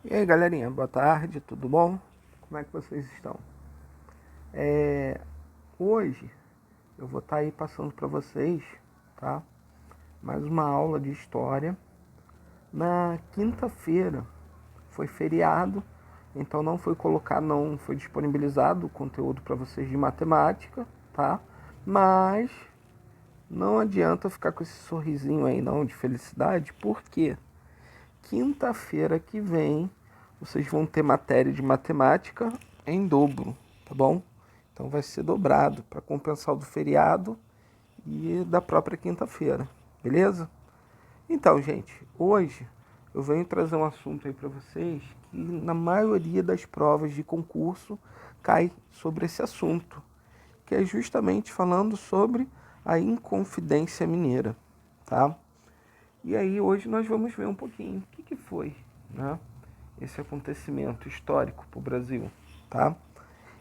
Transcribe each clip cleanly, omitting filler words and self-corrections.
E aí, galerinha, boa tarde, tudo bom? Como é que vocês estão? Hoje eu vou estar aí passando para vocês, tá? Mais uma aula de história. Na quinta-feira foi feriado, então não foi disponibilizado o conteúdo para vocês de matemática, tá? Mas não adianta ficar com esse sorrisinho aí não de felicidade, porque quinta-feira que vem vocês vão ter matéria de matemática em dobro, tá bom? Então vai ser dobrado para compensar o do feriado e da própria quinta-feira, beleza? Então, gente, hoje eu venho trazer um assunto aí para vocês que na maioria das provas de concurso cai sobre esse assunto, que é justamente falando sobre a Inconfidência Mineira, tá? E aí hoje nós vamos ver um pouquinho o que foi, né, esse acontecimento histórico para o Brasil, tá?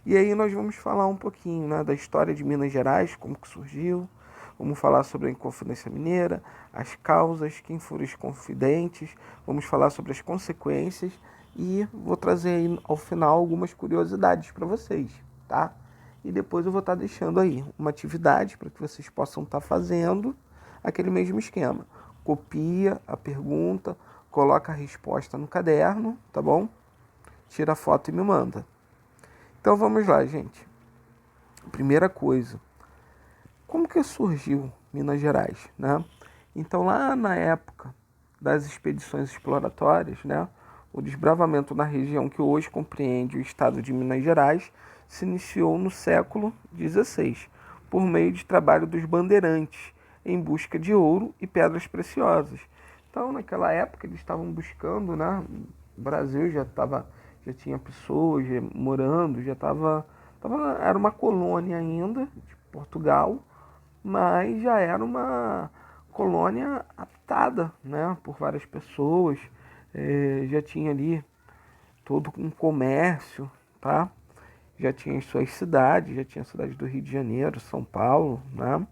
E aí nós vamos falar um pouquinho, né, da história de Minas Gerais, como que surgiu, vamos falar sobre a Inconfidência Mineira, as causas, quem foram os confidentes, vamos falar sobre as consequências e vou trazer aí ao final algumas curiosidades para vocês, tá? E depois eu vou estar deixando aí uma atividade para que vocês possam estar fazendo aquele mesmo esquema. Copia a pergunta, coloca a resposta no caderno, tá bom? Tira a foto e me manda. Então vamos lá, gente. Primeira coisa, como que surgiu Minas Gerais, né? Então lá na época das expedições exploratórias, né, o desbravamento na região que hoje compreende o estado de Minas Gerais se iniciou no século XVI, por meio de trabalho dos bandeirantes em busca de ouro e pedras preciosas. Então naquela época eles estavam buscando, né? O Brasil já tinha pessoas morando, era uma colônia ainda de Portugal, mas já era uma colônia habitada, né, por várias pessoas, já tinha ali todo um comércio, tá? Já tinha as suas cidades, já tinha a cidade do Rio de Janeiro, São Paulo, né?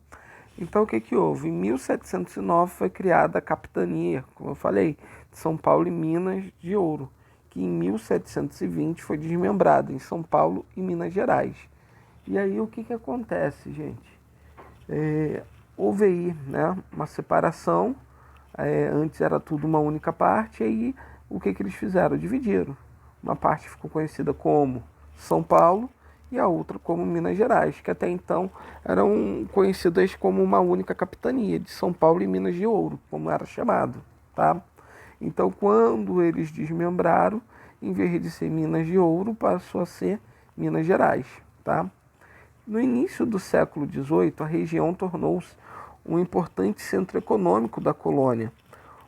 Então o que que houve? Em 1709 foi criada a capitania, como eu falei, de São Paulo e Minas de Ouro, que em 1720 foi desmembrada em São Paulo e Minas Gerais. E aí o que que acontece, gente? Houve aí, né, uma separação. Antes era tudo uma única parte, e aí o que que eles fizeram? Dividiram. Uma parte ficou conhecida como São Paulo e a outra como Minas Gerais, que até então eram conhecidas como uma única capitania de São Paulo e Minas de Ouro, como era chamado, tá? Então, quando eles desmembraram, em vez de ser Minas de Ouro, passou a ser Minas Gerais, tá? No início do século XVIII, a região tornou-se um importante centro econômico da colônia,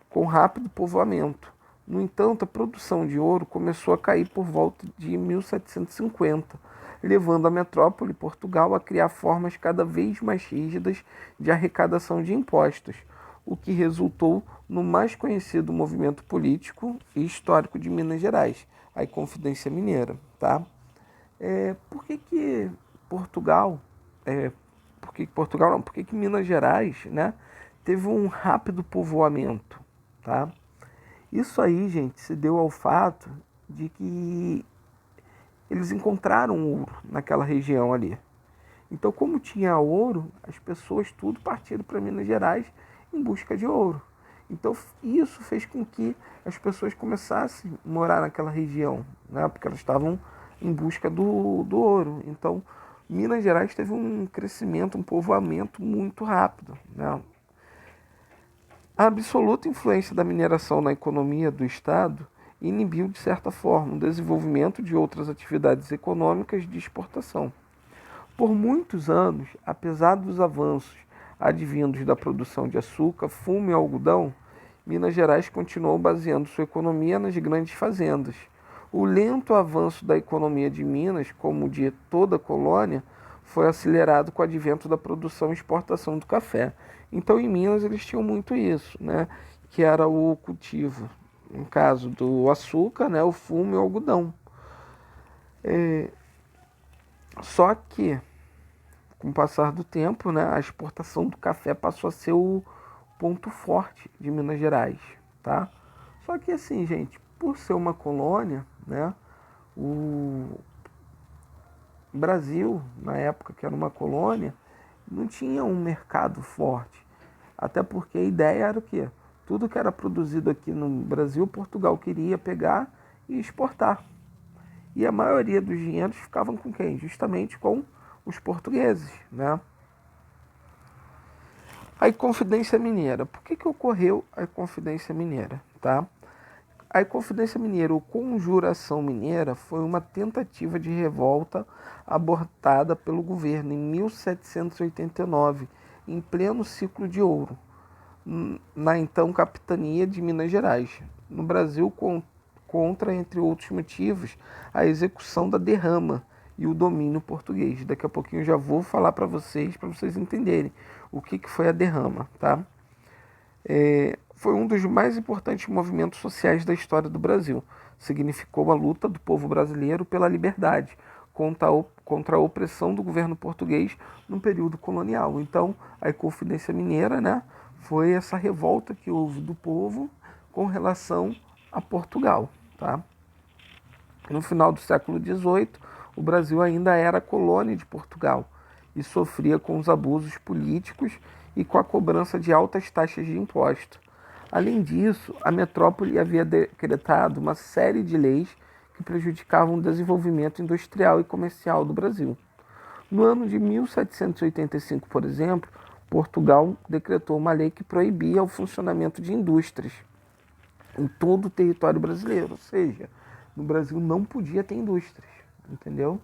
com rápido povoamento. No entanto, a produção de ouro começou a cair por volta de 1750, levando a metrópole Portugal a criar formas cada vez mais rígidas de arrecadação de impostos, o que resultou no mais conhecido movimento político e histórico de Minas Gerais, a Inconfidência Mineira, tá? Por que que Portugal, é, por que Portugal não, por que que Minas Gerais, né, teve um rápido povoamento, tá? Isso aí, gente, se deu ao fato de que eles encontraram ouro naquela região ali. Então, como tinha ouro, as pessoas tudo partiram para Minas Gerais em busca de ouro. Então, isso fez com que as pessoas começassem a morar naquela região, né? Porque elas estavam em busca do ouro. Então, Minas Gerais teve um crescimento, um povoamento muito rápido, né? A absoluta influência da mineração na economia do Estado inibiu, de certa forma, o desenvolvimento de outras atividades econômicas de exportação. Por muitos anos, apesar dos avanços advindos da produção de açúcar, fumo e algodão, Minas Gerais continuou baseando sua economia nas grandes fazendas. O lento avanço da economia de Minas, como de toda a colônia, foi acelerado com o advento da produção e exportação do café. Então, em Minas, eles tinham muito isso, né? Que era o cultivo, no caso do açúcar, né? O fumo e o algodão. Só que com o passar do tempo, né, a exportação do café passou a ser o ponto forte de Minas Gerais, tá? Só que assim, gente, por ser uma colônia, né, o Brasil, na época que era uma colônia, não tinha um mercado forte. Até porque a ideia era o quê? Tudo que era produzido aqui no Brasil, Portugal queria pegar e exportar. E a maioria dos dinheiros ficavam com quem? Justamente com os portugueses, né? A Inconfidência Mineira. Por que ocorreu a Inconfidência Mineira? Tá? A Inconfidência Mineira, ou Conjuração Mineira, foi uma tentativa de revolta abortada pelo governo em 1789, em pleno ciclo de ouro, na então capitania de Minas Gerais. No Brasil, contra, entre outros motivos, a execução da derrama e o domínio português. Daqui a pouquinho eu já vou falar para vocês entenderem o que foi a derrama, tá? Foi um dos mais importantes movimentos sociais da história do Brasil. Significou a luta do povo brasileiro pela liberdade contra a opressão do governo português no período colonial. Então, a Inconfidência Mineira, né, foi essa revolta que houve do povo com relação a Portugal. Tá? No final do século XVIII, o Brasil ainda era colônia de Portugal e sofria com os abusos políticos e com a cobrança de altas taxas de imposto. Além disso, a metrópole havia decretado uma série de leis que prejudicavam o desenvolvimento industrial e comercial do Brasil. No ano de 1785, por exemplo, Portugal decretou uma lei que proibia o funcionamento de indústrias em todo o território brasileiro, ou seja, no Brasil não podia ter indústrias, entendeu?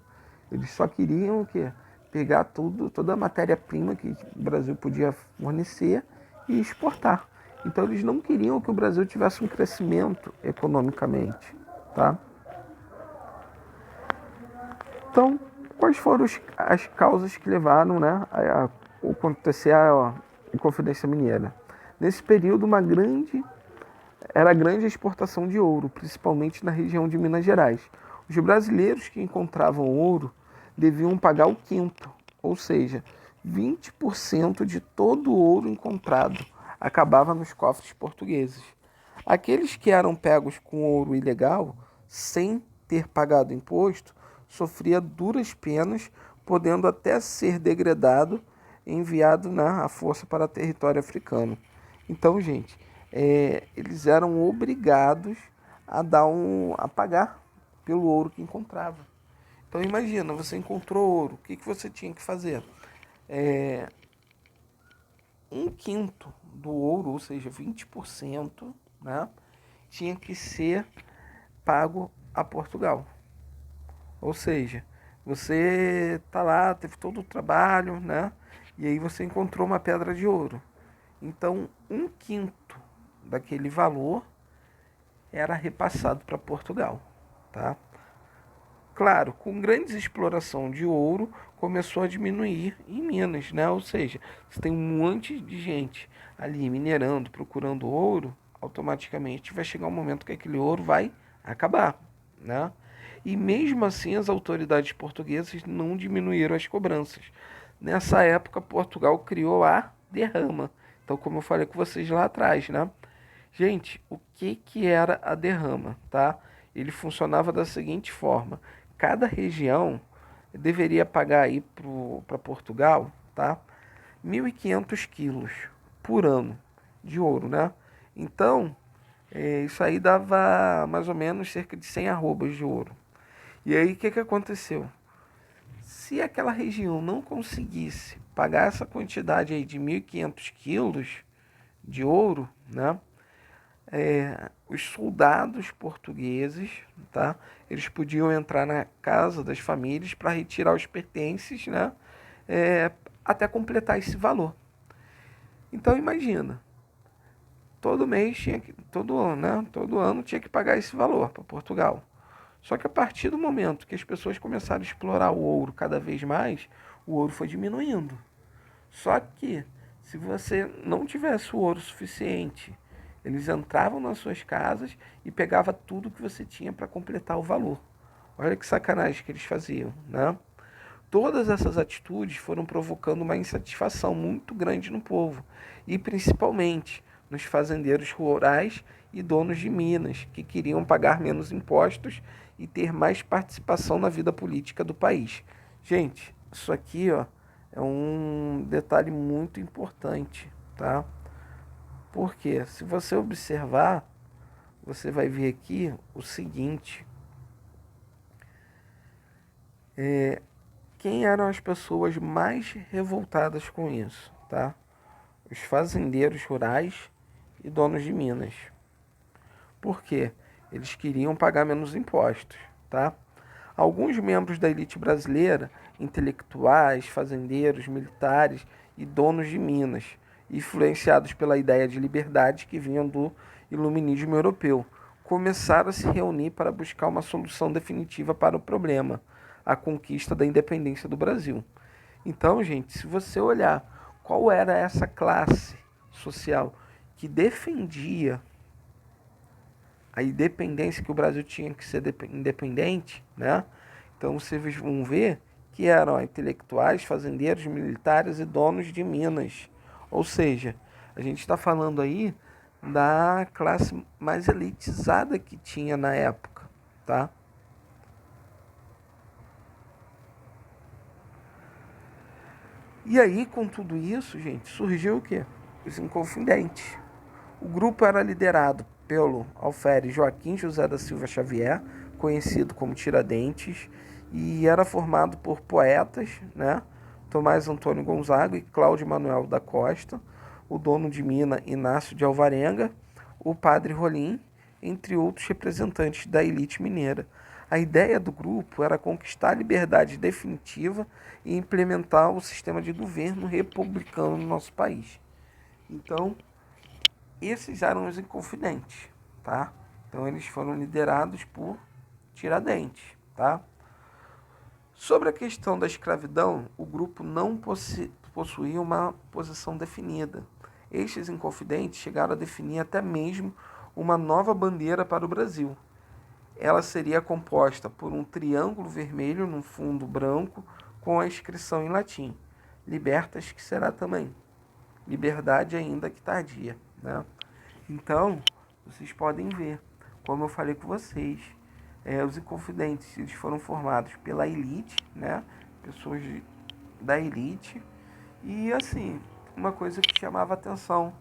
Eles só queriam o quê? Pegar toda a matéria-prima que o Brasil podia fornecer e exportar. Então eles não queriam que o Brasil tivesse um crescimento economicamente, tá? Então, quais foram as causas que levaram, né, a acontecer a Inconfidência Mineira? Nesse período, era grande a exportação de ouro, principalmente na região de Minas Gerais. Os brasileiros que encontravam ouro deviam pagar o quinto, ou seja, 20% de todo o ouro encontrado acabava nos cofres portugueses. Aqueles que eram pegos com ouro ilegal, sem ter pagado imposto, sofria duras penas, podendo até ser degradado e enviado à força para território africano. Então, gente, eles eram obrigados a pagar pelo ouro que encontrava. Então imagina, você encontrou ouro, o que você tinha que fazer? Um quinto do ouro, ou seja, 20%, né, tinha que ser pago a Portugal. Ou seja, você tá lá, teve todo o trabalho, né, e aí você encontrou uma pedra de ouro. Então, um quinto daquele valor era repassado para Portugal, tá? Claro, com grande exploração de ouro, começou a diminuir em Minas, né? Ou seja, você tem um monte de gente ali minerando, procurando ouro, automaticamente vai chegar um momento que aquele ouro vai acabar, né? E mesmo assim as autoridades portuguesas não diminuíram as cobranças. Nessa época, Portugal criou a derrama. Então, como eu falei com vocês lá atrás, né? Gente, o que era a derrama, tá? Ele funcionava da seguinte forma: cada região deveria pagar aí para Portugal, tá? 1.500 quilos por ano de ouro, né? Então, isso aí dava mais ou menos cerca de 100 arrobas de ouro. E aí, o que aconteceu? Se aquela região não conseguisse pagar essa quantidade aí de 1.500 quilos de ouro, né? Os soldados portugueses, tá? Eles podiam entrar na casa das famílias para retirar os pertences, né? Até completar esse valor. Então imagina, todo mês todo ano tinha que pagar esse valor para Portugal. Só que a partir do momento que as pessoas começaram a explorar o ouro cada vez mais, o ouro foi diminuindo. Só que se você não tivesse o ouro suficiente, eles entravam nas suas casas e pegavam tudo que você tinha para completar o valor. Olha que sacanagem que eles faziam, né? Todas essas atitudes foram provocando uma insatisfação muito grande no povo, e principalmente nos fazendeiros rurais e donos de minas, que queriam pagar menos impostos e ter mais participação na vida política do país. Gente, isso aqui, ó, é um detalhe muito importante, tá? Porque se você observar, você vai ver aqui o seguinte: quem eram as pessoas mais revoltadas com isso, tá? Os fazendeiros rurais e donos de minas. Por quê? Eles queriam pagar menos impostos, tá? Alguns membros da elite brasileira, intelectuais, fazendeiros, militares e donos de minas, influenciados pela ideia de liberdade que vinha do iluminismo europeu, começaram a se reunir para buscar uma solução definitiva para o problema, a conquista da independência do Brasil. Então, gente, se você olhar qual era essa classe social que defendia a independência, que o Brasil tinha que ser independente, né? Então vocês vão ver que eram intelectuais, fazendeiros, militares e donos de minas. Ou seja, a gente está falando aí da classe mais elitizada que tinha na época, tá? E aí, com tudo isso, gente, surgiu o quê? Os Inconfidentes. O grupo era liderado pelo alferes Joaquim José da Silva Xavier, conhecido como Tiradentes, e era formado por poetas, né? Tomás Antônio Gonzaga e Cláudio Manuel da Costa, o dono de mina Inácio de Alvarenga, o padre Rolim, entre outros representantes da elite mineira. A ideia do grupo era conquistar a liberdade definitiva e implementar o sistema de governo republicano no nosso país. Então, esses eram os Inconfidentes, tá? Então, eles foram liderados por Tiradentes, tá? Sobre a questão da escravidão, o grupo não possuía uma posição definida. Estes Inconfidentes chegaram a definir até mesmo uma nova bandeira para o Brasil. Ela seria composta por um triângulo vermelho no fundo branco com a inscrição em latim: Libertas, que será também liberdade ainda que tardia, né? Então, vocês podem ver, como eu falei com vocês, os Inconfidentes, eles foram formados pela elite, né? Pessoas da elite. E assim, uma coisa que chamava atenção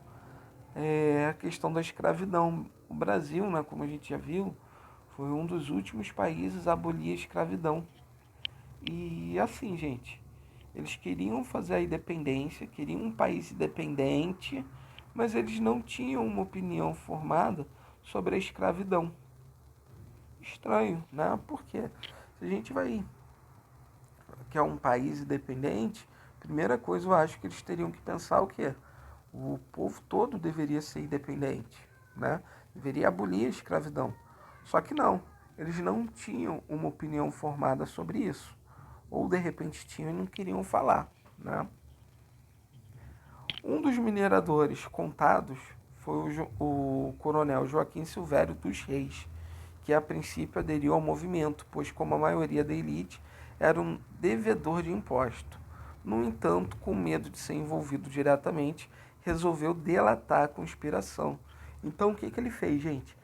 é a questão da escravidão. O Brasil, né, como a gente já viu, foi um dos últimos países a abolir a escravidão. E assim, gente, eles queriam fazer a independência, queriam um país independente, mas eles não tinham uma opinião formada sobre a escravidão. Estranho, né? Porque se a gente vai quer um país independente, primeira coisa eu acho que eles teriam que pensar o quê? O povo todo deveria ser independente, né? Deveria abolir a escravidão. Só que não, eles não tinham uma opinião formada sobre isso. Ou de repente tinham e não queriam falar, né? Um dos mineradores contados foi o coronel Joaquim Silvério dos Reis, que a princípio aderiu ao movimento, pois como a maioria da elite era um devedor de imposto. No entanto, com medo de ser envolvido diretamente, resolveu delatar a conspiração. Então o que ele fez, gente?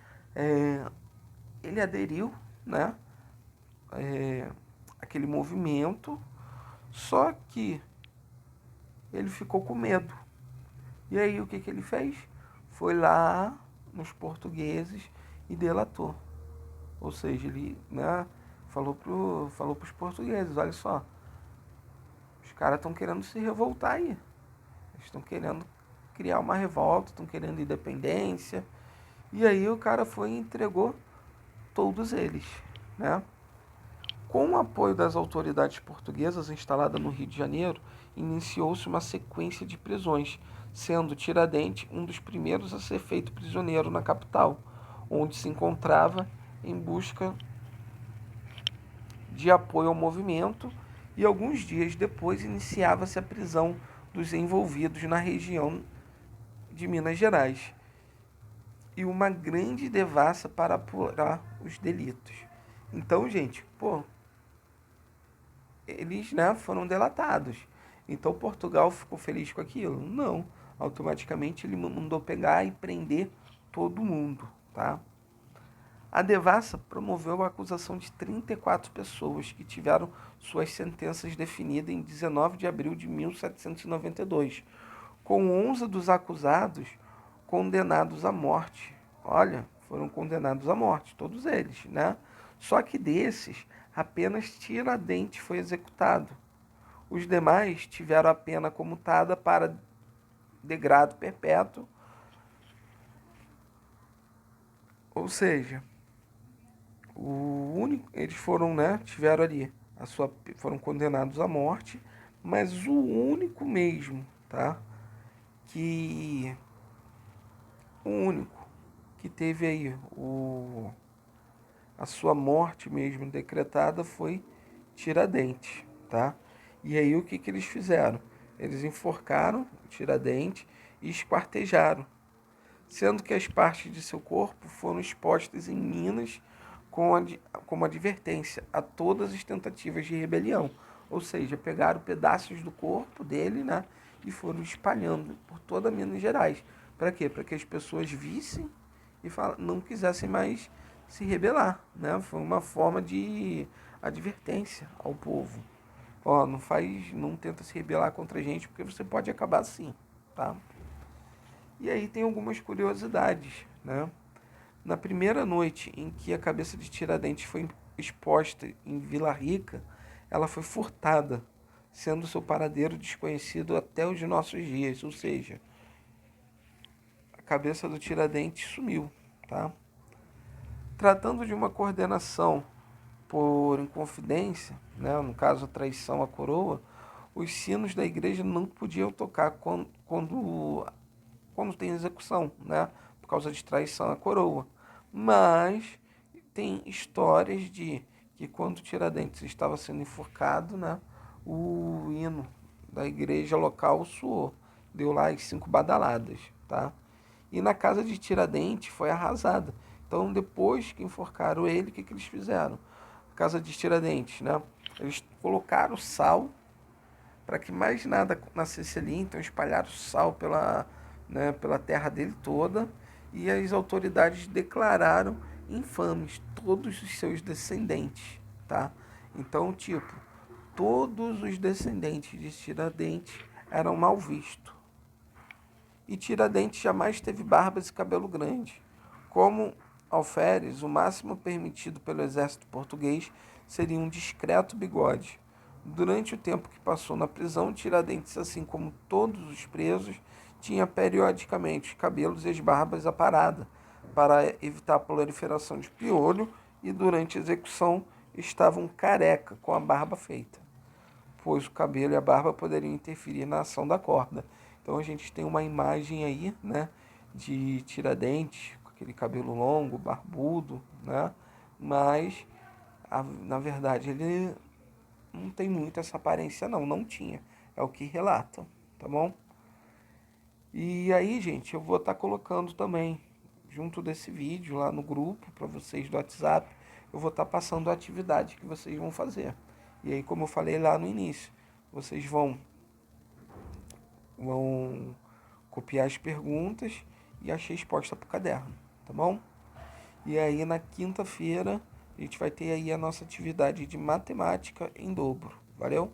Ele aderiu, né? Aquele movimento, só que ele ficou com medo. E aí o que ele fez? Foi lá nos portugueses e delatou. Ou seja, ele, né, falou pros portugueses: olha só, os caras estão querendo se revoltar aí. Eles estão querendo criar uma revolta, estão querendo independência. E aí o cara foi e entregou todos eles, né? Com o apoio das autoridades portuguesas instaladas no Rio de Janeiro, iniciou-se uma sequência de prisões, sendo Tiradentes um dos primeiros a ser feito prisioneiro na capital, onde se encontrava em busca de apoio ao movimento, e alguns dias depois iniciava-se a prisão dos envolvidos na região de Minas Gerais e uma grande devassa para apurar os delitos. Então, gente, eles, né, foram delatados. Então Portugal ficou feliz com aquilo? Não. Automaticamente ele mandou pegar e prender todo mundo, tá? A devassa promoveu a acusação de 34 pessoas que tiveram suas sentenças definidas em 19 de abril de 1792, com 11 dos acusados condenados à morte. Olha, foram condenados à morte, todos eles, né? Só que desses, apenas Tiradentes foi executado. Os demais tiveram a pena comutada para degrado perpétuo, ou seja, eles foram, né, tiveram ali foram condenados à morte, mas o único mesmo, tá, que o único que teve aí a sua morte mesmo decretada foi Tiradentes, tá? E aí o que que eles fizeram? Eles enforcaram Tiradentes e esquartejaram, sendo que as partes de seu corpo foram expostas em minas como advertência a todas as tentativas de rebelião. Ou seja, pegaram pedaços do corpo dele, né, e foram espalhando por toda Minas Gerais. Para quê? Para que as pessoas vissem e não quisessem mais se rebelar, né? Foi uma forma de advertência ao povo. Ó, não tenta se rebelar contra a gente, porque você pode acabar assim, tá? E aí tem algumas curiosidades, né? Na primeira noite em que a cabeça de Tiradentes foi exposta em Vila Rica, ela foi furtada, sendo seu paradeiro desconhecido até os nossos dias, ou seja, a cabeça do Tiradentes sumiu, tá? Tratando de uma coordenação por inconfidência, né, no caso traição à coroa, os sinos da igreja não podiam tocar quando tem execução, né, por causa de traição à coroa. Mas tem histórias de que quando Tiradentes estava sendo enforcado, né, o hino da igreja local soou, deu lá as 5 badaladas, tá? E na casa de Tiradentes foi arrasada. Então, depois que enforcaram ele, o que, que eles fizeram? A casa de Tiradentes, né? Eles colocaram sal para que mais nada nascesse ali, então espalharam sal pela terra dele toda, e as autoridades declararam infames todos os seus descendentes, tá? Então, tipo, todos os descendentes de Tiradentes eram mal vistos. E Tiradentes jamais teve barbas e cabelo grande. Como alferes, o máximo permitido pelo exército português seria um discreto bigode. Durante o tempo que passou na prisão, Tiradentes, assim como todos os presos, tinha periodicamente os cabelos e as barbas aparadas para evitar a proliferação de piolho, e durante a execução estavam careca com a barba feita, pois o cabelo e a barba poderiam interferir na ação da corda. Então a gente tem uma imagem aí, né, de Tiradentes, com aquele cabelo longo, barbudo, né, mas na verdade ele não tem muito essa aparência não tinha, é o que relatam, tá bom? E aí, gente, eu vou estar colocando também, junto desse vídeo lá no grupo, para vocês do WhatsApp, eu vou estar passando a atividade que vocês vão fazer. E aí, como eu falei lá no início, vocês vão copiar as perguntas e as respostas para o caderno, tá bom? E aí, na quinta-feira, a gente vai ter aí a nossa atividade de matemática em dobro. Valeu?